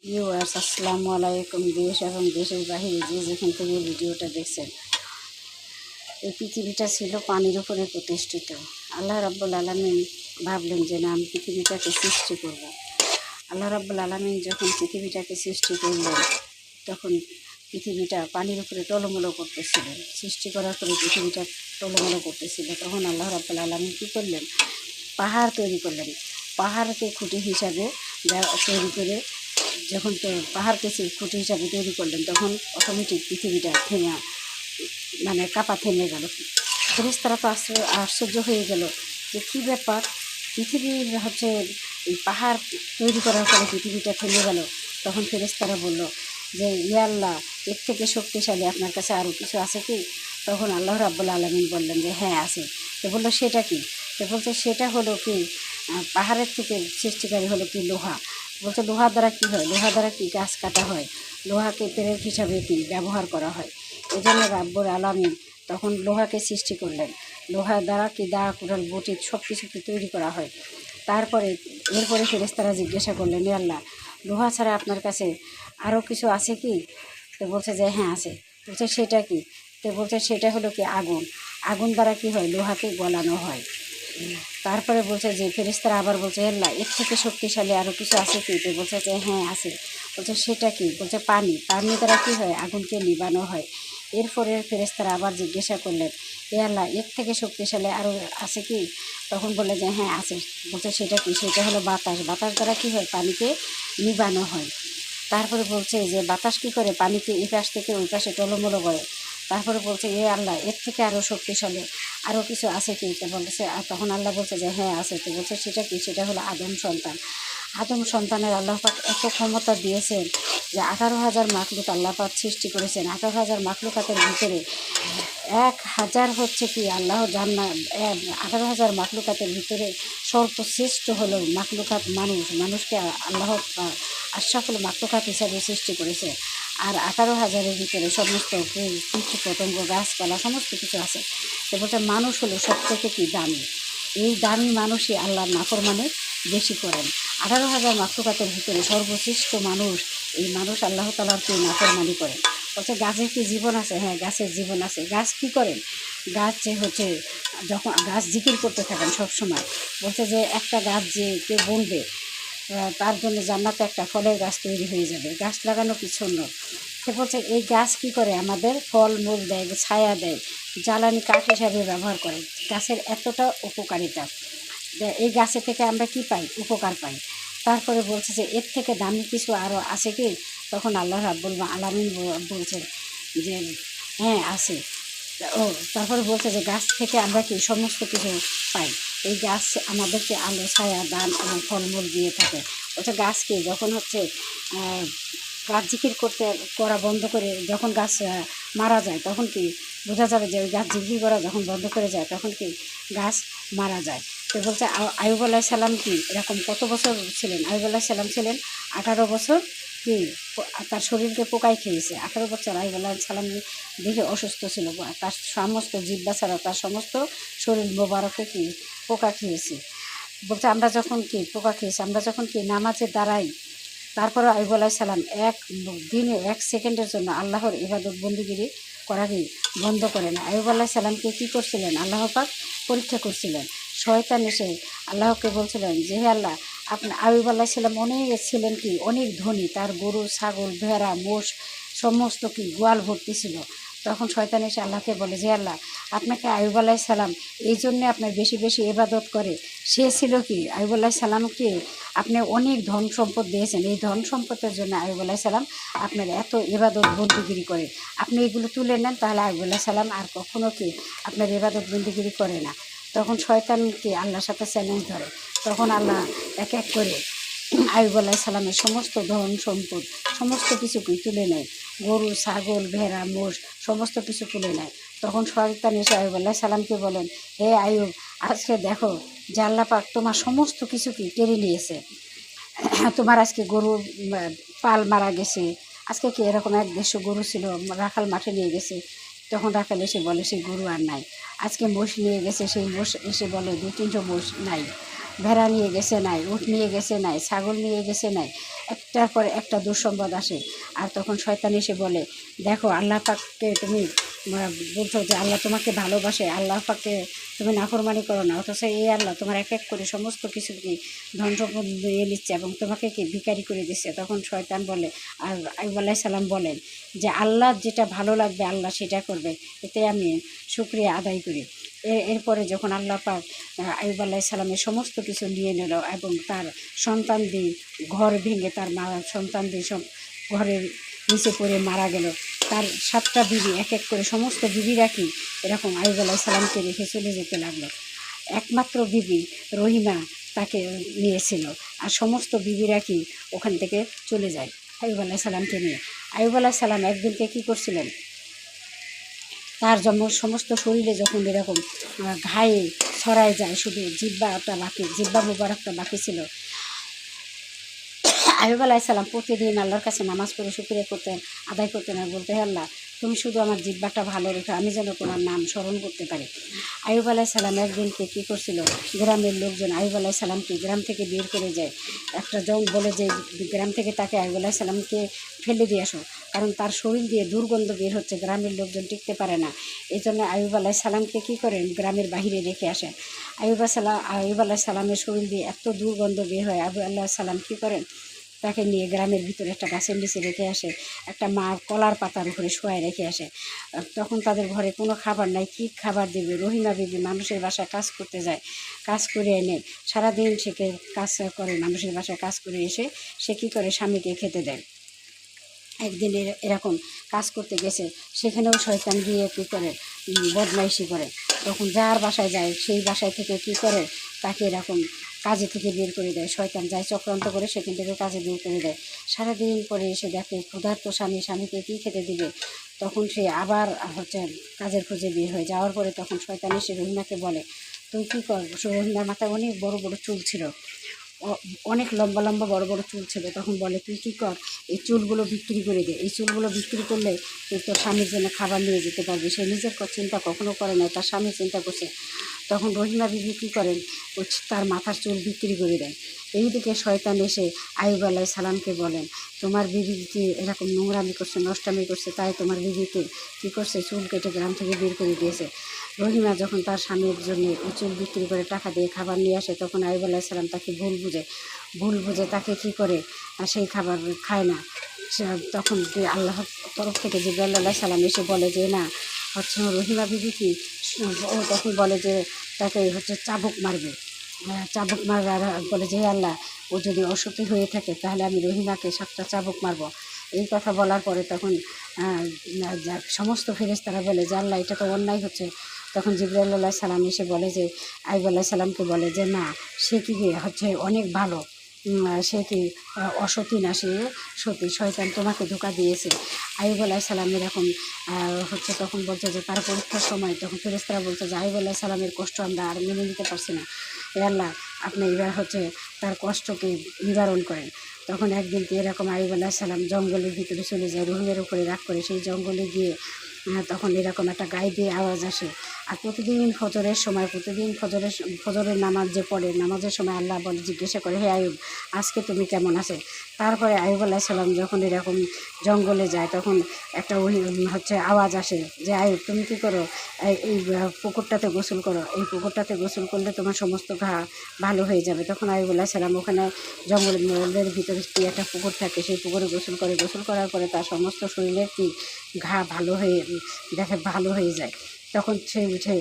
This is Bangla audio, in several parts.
ভিউয়ার্স, আসসালামু আলাইকুম। দেশ এবং দেশের বাহিরে যে যেখান থেকে ভিডিওটা দেখছেন, এই পৃথিবীটা ছিল পানির উপরে প্রতিষ্ঠিত। আল্লাহ রাব্বুল আলামিন ভাবলেন যে না, আমি পৃথিবীটাকে সৃষ্টি করব। আল্লাহ রাব্বুল আলামিন যখন পৃথিবীটাকে সৃষ্টি করলেন, তখন পৃথিবীটা পানির উপরে টলমলো করতেছিল। সৃষ্টি করার পরে পৃথিবীটা টলমলো করতেছিল, তখন আল্লাহ রাব্বুল আলামিন কী করলেন? পাহাড় তৈরি করলেন। পাহাড়কে খুঁটি হিসাবে তৈরি করে যখন তো পাহাড়কে খুঁটি হিসাবে তৈরি করলেন, তখন অটোমেটিক পৃথিবীটা থেমে কাঁপা থেমে গেল। ফেরেশতারা তো আশ্চর্য হয়ে গেল যে কী ব্যাপার, পৃথিবীর এই পাহাড় তৈরি করার পরে পৃথিবীটা থেমে গেল। তখন ফেরেশতারা বলল যে ইয়া আল্লাহ, এর থেকে শক্তিশালী আপনার কাছে আরও কিছু আছে কি? তখন আল্লাহ রাব্বুল আলামিন বললেন যে হ্যাঁ আছে। তো বললো সেটা কি? তো বলছে সেটা হলো কি, পাহাড়ের থেকে সৃষ্টিকারী হলো কি লোহা। বলছে লোহা দ্বারা কী হয়? লোহা দ্বারা কি গাছ কাটা হয়, লোহাকে পেরেক হিসাবে কি ব্যবহার করা হয়। এই জন্য রাব্বুল আলামিন তখন লোহাকে সৃষ্টি করলেন। লোহা দ্বারা কি দা কুড়াল বটি সব কিছুকে তৈরি করা হয়। এরপরে ফেরেশতারা জিজ্ঞাসা করলেন, এ আল্লাহ, লোহা ছাড়া আপনার কাছে আরও কিছু আছে কি? তো বলছে যে হ্যাঁ আছে। বলছে সেটা কি? তো বলছে সেটা হলো কি আগুন। আগুন দ্বারা কি হয়? লোহাকে গলানো হয়। তারপরে বলছে যে ফেরেশতারা আবার বলছে আল্লাহ, এর থেকে শক্তিশালী আরও কিছু আছে কি? তো বলছে যে হ্যাঁ আছে। বলছে সেটা কি? বলছে পানি। পানি দ্বারা কী হয়? আগুনকে নিবানো হয়। এরপরে ফেরেশতারা আবার জিজ্ঞাসা করলেন, এ আল্লাহ, এর থেকে শক্তিশালী আরও আছে কি? তখন বলে যে হ্যাঁ আছে। বলছে সেটা কি? সেটা হলো বাতাস। বাতাস দ্বারা কী হয়? পানিকে নিবানো হয়। তারপরে বলছে যে বাতাস কী করে? পানিকে এই পাশ থেকে ওই পাশে টলমলো করে। তারপরে বলছে এ আল্লাহ, এর থেকে আরও শক্তিশালী আরও কিছু আছে কি? তো বলছে, আর তখন আল্লাহ বলছে যে হ্যাঁ আছে। তো বলছে সেটা কি? সেটা হলো আদম সন্তান। আদম সন্তানের আল্লাহ পাক এত ক্ষমতা দিয়েছেন যে 18,000 মাখলুক আল্লাহ পাক সৃষ্টি করেছেন। 18,000 মাখলুকাতের ভিতরে 1,000 কি আল্লাহ জান্নাত, 18,000 মাখলুকাতের ভিতরে সর্বশ্রেষ্ঠ হলো মাখলুকাত মানুষ। মানুষকে আল্লাহ আশরাফুল মাখলুকাত হিসাবে সৃষ্টি করেছে। আর 18,000-এর ভিতরে সমস্ত কীট পতঙ্গ গাছপালা সমস্ত কিছু আছে। তো বলছে মানুষ হলো সব থেকে কি দামি। এই দামি মানুষই আল্লাহর নাফরমানি বেশি করেন। 18,000 মাখলুকাতের ভিতরে সর্বশ্রেষ্ঠ মানুষ, এই মানুষ আল্লাহ তাআলার কি নাফরমানি করেন। বলছে গাছের কি জীবন আছে? হ্যাঁ, গাছের জীবন আছে। গাছ কী করেন? গাছ যখন গাছ জিকির করতে থাকেন সবসময়। বলছে যে একটা গাছ যে কেউ বলবে, তার জন্য জান্নাতে একটা ফলের গাছ তৈরি হয়ে যাবে। গাছ লাগানো কি শূন্য? সে বলছে এই গাছ কী করে? আমাদের ফল মূল দেয়, ছায়া দেয়, জ্বালানি কাঠ হিসাবে ব্যবহার করে। গাছের এতটা উপকারিতা। এই গাছের থেকে আমরা কি পাই? উপকার পাই। তারপরে বলছে যে এর থেকে দামি কিছু আরও আছে কি? তখন আল্লাহ রাব্বুল আলামিন বলছেন যে হ্যাঁ আছে। ও তারপরে বলছে যে গাছ থেকে আমরা কি সমস্ত কিছু পাই। এই গাছ আমাদেরকে আলো ছায়া দান এবং ফলমূল দিয়ে থাকে। বলছে গাছকে যখন গাছ জিকির করা বন্ধ করে যখন গাছ মারা যায়, তখন কি বোঝা যাবে যে ওই গাছ জিকির করা যখন বন্ধ করে যায়, তখন কি গাছ মারা যায়। তো বলছে আইয়ুব আলাইহিস সালাম কি এরকম কত বছর ছিলেন? আইয়ুব আলাইহিস সালাম ছিলেন 18 বছর। কি তার শরীরকে পোকায় খেয়েছে। 18 বছর আইয়ুব আলাইহিস সালাম দেখে অসুস্থ ছিল। তার সমস্ত জিহ্বা ছাড়া তার সমস্ত শরীর মোবারকে কি পোকা খেয়েছে। বলছে আমরা যখন কি পোকা খেয়েছি, আমরা যখন কি নামাজে দাঁড়াই, তারপরে আইয়ুব আলাইহিস সালাম এক দিনে 1 সেকেন্ডের জন্য আল্লাহর ইবাদত বন্দিগিরি করা কি বন্ধ করে না। আইয়ুব আলাইহিস সালামকে কী করছিলেন? আল্লাহ পাক পরীক্ষা করছিলেন। শয়তান এসে আল্লাহকে বলছিলেন যে হে আল্লাহ, আপনি আইয়ুব আলাইহিস সালাম অনেক ছিলেন কি অনেক ধনী, তার গরু ছাগল ভেড়া মোষ সমস্ত কি গোয়াল ভর্তি ছিল। তখন শয়তান এসে আল্লাহকে বলে যে আল্লাহ, আপনাকে আইয়ুব আলাইহিস সালাম এই জন্যে আপনার বেশি বেশি ইবাদত করে। সে ছিল কি আইয়ুব আলাইহিস সালামকে আপনি অনেক ধন সম্পদ দিয়েছেন। এই ধন সম্পদের জন্য আইয়ুব আলাইহিস সালাম আপনার এত ইবাদত বন্দিগিরি করে। আপনি এগুলো তুলে নেন, তাহলে আইয়ুব আলাইহিস সালাম আর কখনো কি আপনার ইবাদত বন্দিগিরি করে না। তখন শয়তান কি আল্লাহর সাথে চ্যালেঞ্জ ধরে। তখন আল্লাহ এক এক করে আইয়ুব আলাইহিস সালামের সমস্ত ধন সম্পদ সমস্ত কিছু কি তুলে নেয়। গরু ছাগল ভেড়া মোষ সমস্ত কিছু তুলে নেয়। তখন শয়তান এসে আইয়ুব আলাইহিস সালামকে বলেন, হে আইয়ুব, আজকে দেখো যে আল্লাহ পাক তোমার সমস্ত কিছু কি কেড়ে নিয়েছে। তোমার আজকে গরুর পাল মারা গেছে। আজকে কি এরকম 150 গরু ছিল, রাখাল মাঠে নিয়ে গেছে। তখন রাখাল এসে বলে সেই গরু আর নাই। আজকে মোষ নিয়ে গেছে, সেই মোষ এসে বলে 2-300 মোষ নাই। ভেড়া নিয়ে গেছে নাই, উট নিয়ে গেছে নাই, ছাগল নিয়ে গেছে নাই, একটার পর একটা দুঃসংবাদ আসে। আর তখন শয়তান এসে বলে, দেখো আল্লাহ পাককে তুমি বলছো যে আল্লাহ তোমাকে ভালোবাসে, আল্লাহ পাককে তুমি নাফরমানি করো না, অথচ এই আল্লাহ তোমার এক এক করে সমস্ত কিছু কি ধন সম্পদ নিয়ে নিচ্ছে এবং তোমাকে কি ভিখারি করে দিচ্ছে। তখন শয়তান বলে, আর আইয়ুব আলাইহিস সালাম বলেন যে আল্লাহ যেটা ভালো লাগবে আল্লাহ সেটা করবে, এতে আমি শুকরিয়া আদায় করি। এরপরে যখন আল্লাহ পাক আইয়ুব আলাইহিস সালামের সমস্ত কিছু নিয়ে নিল এবং তার সন্তান দিয়ে ঘর ভেঙে তার সন্তান দিয়ে সব ঘরের নিচে পড়ে মারা গেল, তার 7টা বিবি এক এক করে সমস্ত বিবিরা কি এরকম আইয়ুব আলাইহিস সালামকে রেখে চলে যেতে লাগলো। একমাত্র বিবি রহিমা তাকে নিয়েছিল, আর সমস্ত বিবিরা কি ওখান থেকে চলে যায় আইয়ুব আলাইহিস সালামকে নিয়ে। আইয়ুব আলাইহিস সালাম একদিনকে কী করছিলেন, তার সমস্ত শরীরে যখন এরকম ঘায়ে ছড়ায় যায়, শুধু জিহ্বাটা বাকি, জিহ্বা মুবারকটা বাকি ছিল। আইয়ুব আলাইহিস সালাম প্রতিদিন আল্লাহর কাছে নামাজ পড়ে শুকরিয়া করতেন, আদায় করতেন আর বলতে, হে আল্লাহ তুমি শুধু আমার জিহ্বাটা ভালো রেখো, আমি যেন তোমার নাম স্মরণ করতে পারি। আইয়ুব আলাইহিস সালাম একদিনকে কী করছিল, গ্রামের লোকজন আইয়ুব আলাইহিস সালামকে গ্রাম থেকে বের করে যায়। একটা জন বলে যে গ্রাম থেকে তাকে আইয়ুব আলাইহিস সালামকে ফেলে দিয়ে আসো, কারণ তার শরীর দিয়ে দুর্গন্ধ বের হচ্ছে, গ্রামের লোকজন টিকতে পারে না। এই জন্য আইয়ুব আলাইহিস সালামকে কী করেন, গ্রামের বাহিরে রেখে আসেন। আইয়ুব আলাইহিস সালামের শরীর দিয়ে এত দুর্গন্ধ বের হয়, আইয়ুব আলাইহিস সালাম কী করেন, তাকে নিয়ে গ্রামের ভিতরে একটা গাছের নিচে রেখে আসে, একটা মা কলার পাতার উপরে শোয়ায় রেখে আসে। তখন তাদের ঘরে কোনো খাবার নাই, কী খাবার দেবে। রহিমা বিবি মানুষের বাসায় কাজ করতে যায়, কাজ করে এনে সারাদিন সে কাজ করে, মানুষের বাসায় কাজ করে এসে সে কী করে, স্বামীকে খেতে দেয়। একদিন এরকম কাজ করতে গেছে, সেখানেও শয়তান গিয়ে কী করে, বদমাইশি করে। তখন যার বাসায় যায় সেই বাসায় থেকে কী করে, তাকে এরকম কাজে থেকে বের করে দেয়। শয়তান যায় চক্রান্ত করে সেখান থেকে কাজে বের করে দেয়। সারাদিন পরে এসে দেখে ক্ষুধার্ত স্বামীকে কী খেতে দিবে, তখন সে আবার কাজের খোঁজে বের হয়ে যাওয়ার পরে তখন শয়তান এসে রহিমাকে বলে, তুই কী কর। রহিমার মাথায় অনেক বড় বড় চুল ছিল, অনেক লম্বা লম্বা বড় বড় চুল ছিল। তখন বলে, তুই কী কর, এই চুলগুলো বিক্রি করে দে, এই চুলগুলো বিক্রি করলে তুই তোর স্বামীর জন্য খাবার নিয়ে যেতে পারবি। সে নিজের চিন্তা কখনো করে না, তার স্বামী চিন্তা করছে। তখন রহিমা বিবি কী করেন, তার মাথার চুল বিক্রি করে দেয়। এইদিকে শয়তান এসে আইয়ুব আলাইহিস সালামকে বলেন, তোমার বিবি কি এরকম নোংরামি করছে, নষ্টামি করছে, তাই তোমার বিবিকে কী করছে, চুল কেটে গ্রাম থেকে বের করে দিয়েছে। রহিমা যখন তার স্বামীর জন্য চুল বিক্রি করে টাকা দিয়ে খাবার নিয়ে আসে, তখন আইয়ুব আলাইহিস সালাম তাকে ভুল বুঝে তাকে কী করে, সেই খাবার খায় না। তখন আল্লাহর তরফ থেকে জিবরাইল আলাইহিস সালাম এসে বলে যে না, রহিমা বিবি কি, ও তখন বলে যে তাকে চাবুক মারবে। চাবুক মারার বলে যে আল্লাহ, ও যদি অসতী হয়ে থাকে তাহলে আমি রহিমাকে 7টা চাবুক মারব। এই কথা বলার পরে তখন সমস্ত ফেরেশতারা বলে যে আল্লাহ, এটা তো অন্যায় হচ্ছে। তখন জিবরাইল আলাইহিস সালাম এসে বলে যে আইয়ুব আলাইহিস সালামকে বলে যে না, সে কি অনেক ভালো, সে কি অসতী না, সে সতী, শয়তান তোমাকে ধোঁকা দিয়েছে। আইয়ুব আলাইহিস সালাম এরকম তখন বলছে যে তার পরীক্ষার সময় তখন ফেরেশতারা বলছে যে আইয়ুব আলাইহিস সালামের কষ্ট আমরা আর মেনে নিতে পারছি না, এ আল্লাহ আপনি এবার তার কষ্টকে নিবারণ করেন। তখন একদিনকে এরকম আইয়ুব আলাইহিস সালাম জঙ্গলের ভিতরে চলে যায়, রহিমের উপরে রাগ করে সেই জঙ্গলে গিয়ে তখন এরকম একটা গায়ে আওয়াজ আসে। আর প্রতিদিন ফজরের নামাজ যে পড়ে, নামাজের সময় আল্লাহ বলে, জিজ্ঞাসা করে, হে আইয়ুব আজকে তুমি কেমন আছে। তারপরে আইয়ুব আলাইহিস সালাম যখন এরকম জঙ্গলে যায়, তখন একটা আওয়াজ আসে যে আইয়ুব তুমি কী করো, এই পুকুরটাতে গোসল করো, এই পুকুরটাতে গোসল করলে তোমার সমস্ত ঘা ভালো হয়ে যাবে। তখন আইয়ুব আলাইহিস সালাম ওখানে জঙ্গলের ভিতরে কি একটা পুকুর থাকে, সেই পুকুরে গোসল করার পরে তার সমস্ত শরীরের কি ঘা ভালো হয়ে যায়। তখন সে উঠে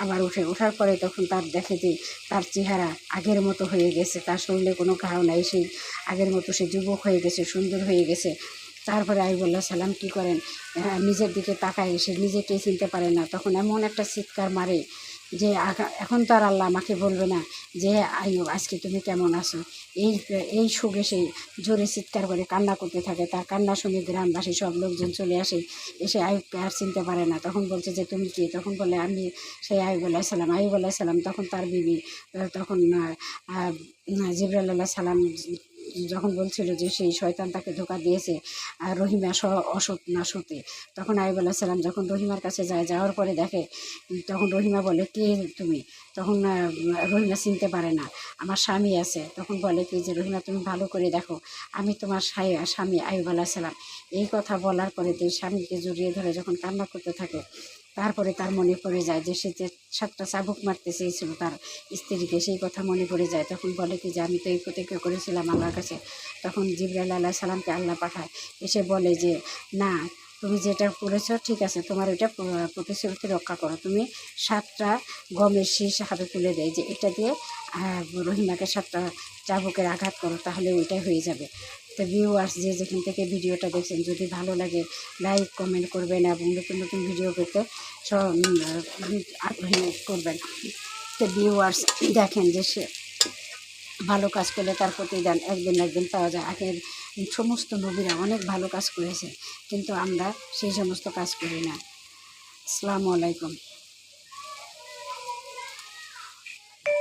আবার ওঠার পরে তখন তার দেখে যে তার চেহারা আগের মতো হয়ে গেছে, তার শরীরে কোনো ঘাও নাই, সেই আগের মতো সে যুবক হয়ে গেছে, সুন্দর হয়ে গেছে। তারপরে আইয়ুব আলাইহিস সালাম কী করেন, নিজের দিকে তাকায়, সে নিজেকে চিনতে পারে না। তখন এমন একটা চিৎকার মারে যে এখন তো আর আল্লাহ আমাকে বলবে না যে আইয়ুব আজকে তুমি কেমন আছো। এই সুখে সেই জোরে চিৎকার করে কান্না করতে থাকে। তার কান্না শুনে গ্রামবাসী সব লোকজন চলে আসে, এসে আইয়ুবকে আর চিনতে পারে না। তখন বলছে যে তুমি কে, তখন বলে আমি সেই আইয়ুব আলাইহিস সালাম। তখন তার বিবি তখন জিবরাইল আলাইহিস সালাম যখন বলছিল যে সেই শয়তান তাকে ধোঁকা দিয়েছে আর রহিমা অসৎ না সতী, তখন আইয়ুব আলাইহিস সালাম যখন রহিমার কাছে যাওয়ার পরে দেখে, তখন রহিমা বলে কে তুমি, তখন রহিমা চিনতে পারে না, আমার স্বামী আছে। তখন বলে কি যে রহিমা তুমি ভালো করে দেখো, আমি তোমার স্বামী আইয়ুব আলাইহিস সালাম। এই কথা বলার পরে তো স্বামীকে জড়িয়ে ধরে যখন কান্না করতে থাকে, তারপরে তার মনে পড়ে যায় যে সে যে 7টা চাবুক মারতে চেয়েছিল তার স্ত্রীকে, সেই কথা মনে পড়ে যায়। তখন বলে কি যে আমি তো এই প্রতিজ্ঞা করেছিলাম আল্লাহর কাছে। তখন জিবরাইল আলাইহিস সালামকে আল্লাহ পাঠায়, এসে বলে যে না, তুমি যেটা করেছ ঠিক আছে, তোমার ওইটা প্রতিশ্রুতি রক্ষা করো। তুমি 7টা গমের শীষ হাতে তুলে দেয় যে এটা দিয়ে রহিমাকে 7টা চাবুকের আঘাত করো, তাহলে ওইটাই হয়ে যাবে। তো ভিউয়ার্স, যে যেখান থেকে ভিডিওটা দেখছেন, যদি ভালো লাগে লাইক কমেন্ট করবেন এবং নতুন নতুন ভিডিও পেতে আগ্রহী করবেন। তো ভিউয়ার্স, দেখেন যে সে ভালো কাজ করলে তার প্রতিদান একদিন না একদিন পাওয়া যায়। আগের সমস্ত নবীরা অনেক ভালো কাজ করেছে, কিন্তু আমরা সেই সমস্ত কাজ করি না। আসসালামু আলাইকুম।